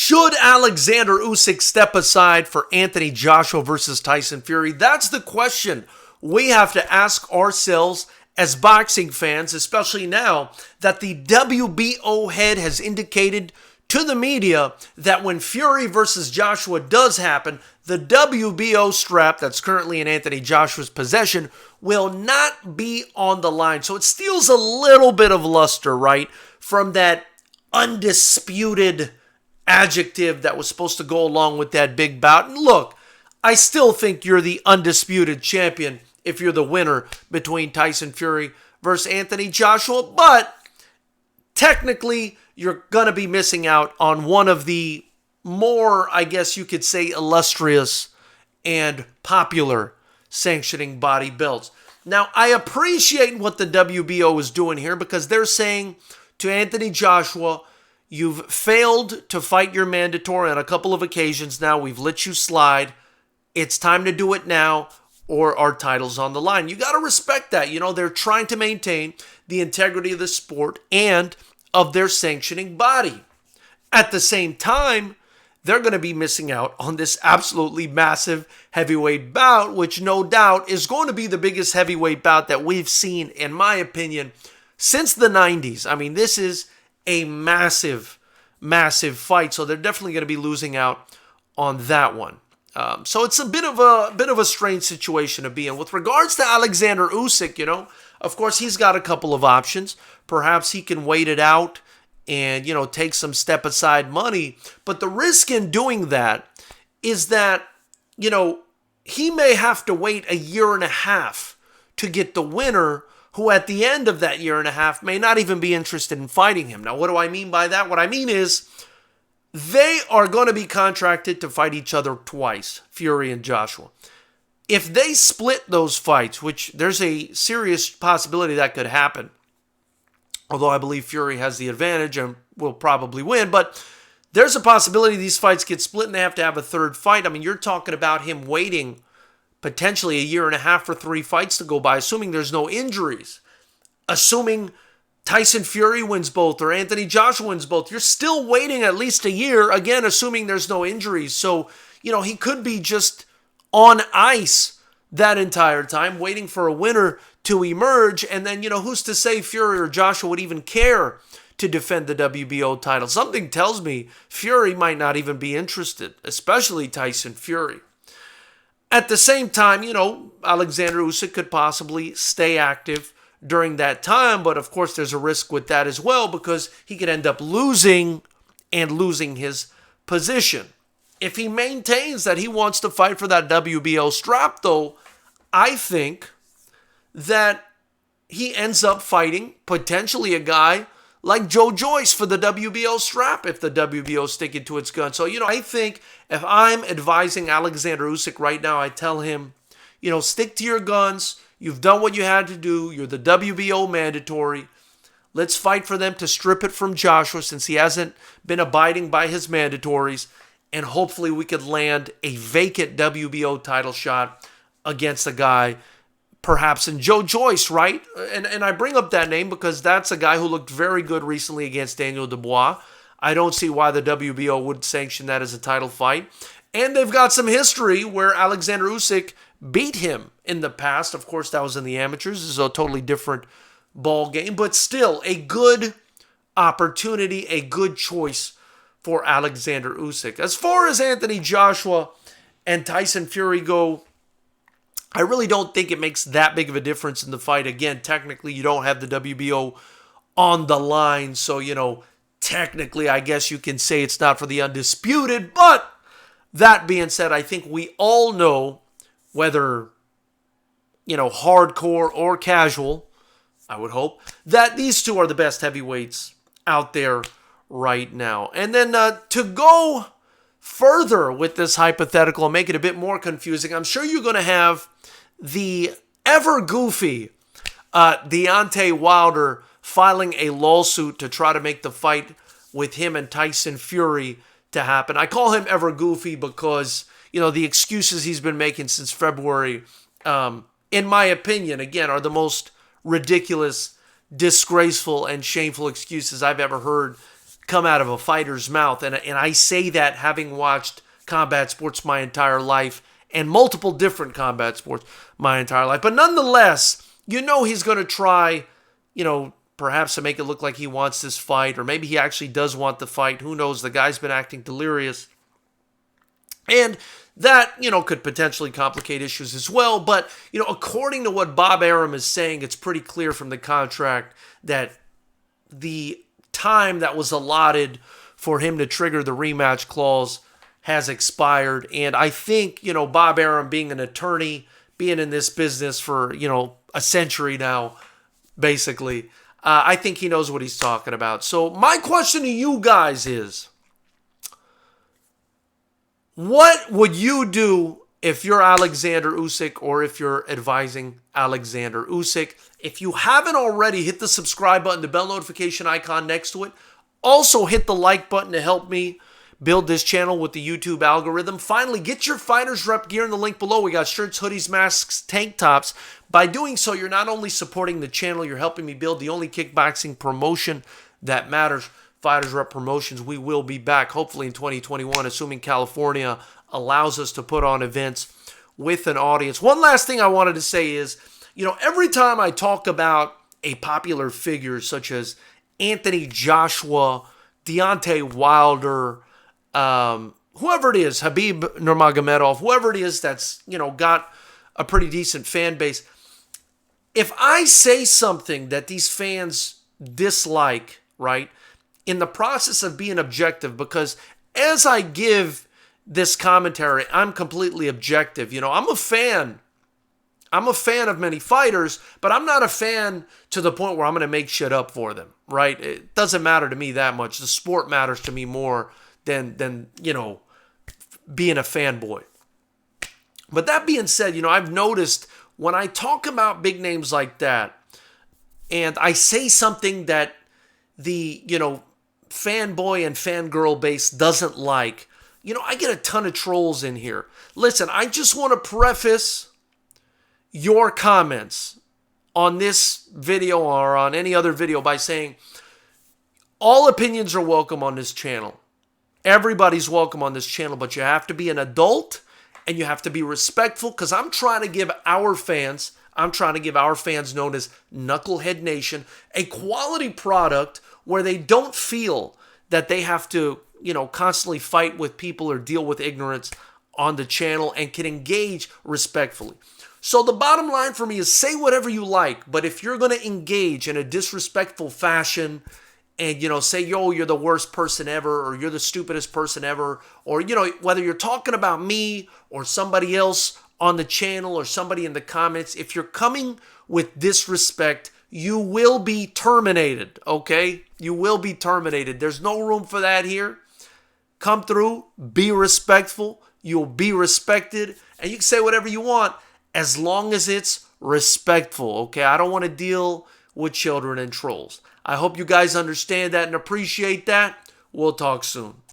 Should Oleksandr Usyk step aside for Anthony Joshua versus Tyson Fury? That's the question we have to ask ourselves as boxing fans, especially now that the WBO head has indicated to the media that when Fury versus Joshua does happen, the WBO strap that's currently in Anthony Joshua's possession will not be on the line. So it steals a little bit of luster, right, from that undisputed adjective that was supposed to go along with that big bout. And look, I still think you're the undisputed champion if you're the winner between Tyson Fury versus Anthony Joshua, but technically you're going to be missing out on one of the more, I guess you could say, illustrious and popular sanctioning body belts. Now, I appreciate what the WBO is doing here because they're saying to Anthony Joshua, you've failed to fight your mandatory on a couple of occasions now. We've let you slide. It's time to do it now or our title's on the line. You got to respect that. You know, they're trying to maintain the integrity of the sport and of their sanctioning body. At the same time, they're going to be missing out on this absolutely massive heavyweight bout, which no doubt is going to be the biggest heavyweight bout that we've seen, in my opinion, since the 90s. I mean, this is a massive, massive fight. So they're definitely going to be losing out on that one. So it's a bit of a strange situation to be in. With regards to Oleksandr Usyk, you know, of course he's got a couple of options. Perhaps he can wait it out and, you know, take some step aside money. But the risk in doing that is that, you know, he may have to wait a year and a half to get the winner, who at the end of that year and a half may not even be interested in fighting him. Now, what do I mean by that? What I mean is they are going to be contracted to fight each other twice, Fury and Joshua. If they split those fights, which there's a serious possibility that could happen, although I believe Fury has the advantage and will probably win, but there's a possibility these fights get split and they have to have a third fight. I mean, you're talking about him waiting potentially a year and a half for 3 fights to go by, assuming there's no injuries. Assuming Tyson Fury wins both or Anthony Joshua wins both, you're still waiting at least a year, again, assuming there's no injuries. So, you know, he could be just on ice that entire time, waiting for a winner to emerge. And then, you know, who's to say Fury or Joshua would even care to defend the WBO title? Something tells me Fury might not even be interested, especially Tyson Fury. At the same time, you know, Oleksandr Usyk could possibly stay active during that time, but of course there's a risk with that as well because he could end up losing his position. If he maintains that he wants to fight for that WBO strap, though, I think that he ends up fighting potentially a guy like Joe Joyce for the WBO strap if the WBO sticking to its gun. So, you know, I think if I'm advising Oleksandr Usyk right now, I tell him, you know, stick to your guns. You've done what you had to do. You're the WBO mandatory. Let's fight for them to strip it from Joshua since he hasn't been abiding by his mandatories. And hopefully we could land a vacant WBO title shot against a guy perhaps in Joe Joyce, right? And I bring up that name because that's a guy who looked very good recently against Daniel Dubois. I don't see why the WBO would sanction that as a title fight. And they've got some history where Oleksandr Usyk beat him in the past. Of course, that was in the amateurs. This is a totally different ball game, but still a good opportunity, a good choice for Oleksandr Usyk. As far as Anthony Joshua and Tyson Fury go, I really don't think it makes that big of a difference in the fight. Again, technically, you don't have the WBO on the line, so, you know, technically, I guess you can say it's not for the undisputed, but that being said, I think we all know, whether, you know, hardcore or casual, I would hope, that these two are the best heavyweights out there right now. And then to go further with this hypothetical and make it a bit more confusing, I'm sure you're going to have the ever goofy Deontay Wilder filing a lawsuit to try to make the fight with him and Tyson Fury to happen. I call him ever goofy because, you know, the excuses he's been making since February, in my opinion, again, are the most ridiculous, disgraceful, and shameful excuses I've ever heard come out of a fighter's mouth. And I say that having watched combat sports my entire life and multiple different combat sports my entire life. But nonetheless, you know he's going to try, perhaps to make it look like he wants this fight, or maybe he actually does want the fight. Who knows? The guy's been acting delirious. And that, could potentially complicate issues as well. But, according to what Bob Arum is saying, it's pretty clear from the contract that the time that was allotted for him to trigger the rematch clause has expired. And I think, Bob Arum, being an attorney, being in this business for, a century now, basically, I think he knows what he's talking about. So my question to you guys is, what would you do if you're Oleksandr Usyk, or if you're advising Oleksandr Usyk? If you haven't already, hit the subscribe button, the bell notification icon next to it. Also hit the like button to help me build this channel with the YouTube algorithm. Finally, get your FightersRep gear in the link below. We got shirts, hoodies, masks, tank tops. By doing so, you're not only supporting the channel, you're helping me build the only kickboxing promotion that matters. FightersRep Promotions. We will be back hopefully in 2021, assuming California allows us to put on events with an audience. One last thing I wanted to say is, every time I talk about a popular figure such as Anthony Joshua, Deontay Wilder, whoever it is, Habib Nurmagomedov, whoever it is that's, got a pretty decent fan base, if I say something that these fans dislike, right, in the process of being objective, because as I give this commentary, I'm completely objective. I'm a fan. I'm a fan of many fighters, but I'm not a fan to the point where I'm going to make shit up for them, right? It doesn't matter to me that much. The sport matters to me more than being a fanboy. But that being said, I've noticed when I talk about big names like that, and I say something that the, fanboy and fangirl base doesn't like, I get a ton of trolls in here. Listen, I just want to preface your comments on this video or on any other video by saying all opinions are welcome on this channel. Everybody's welcome on this channel, but you have to be an adult and you have to be respectful, because I'm trying to give our fans known as Knucklehead Nation a quality product where they don't feel that they have to, constantly fight with people or deal with ignorance on the channel, and can engage respectfully. So the bottom line for me is, say whatever you like, but if you're going to engage in a disrespectful fashion and, say, yo, you're the worst person ever, or you're the stupidest person ever, or, whether you're talking about me or somebody else on the channel or somebody in the comments, if you're coming with disrespect, you will be terminated, okay? You will be terminated. There's no room for that here. Come through, be respectful, you'll be respected, and you can say whatever you want as long as it's respectful, okay? I don't want to deal with children and trolls. I hope you guys understand that and appreciate that. We'll talk soon.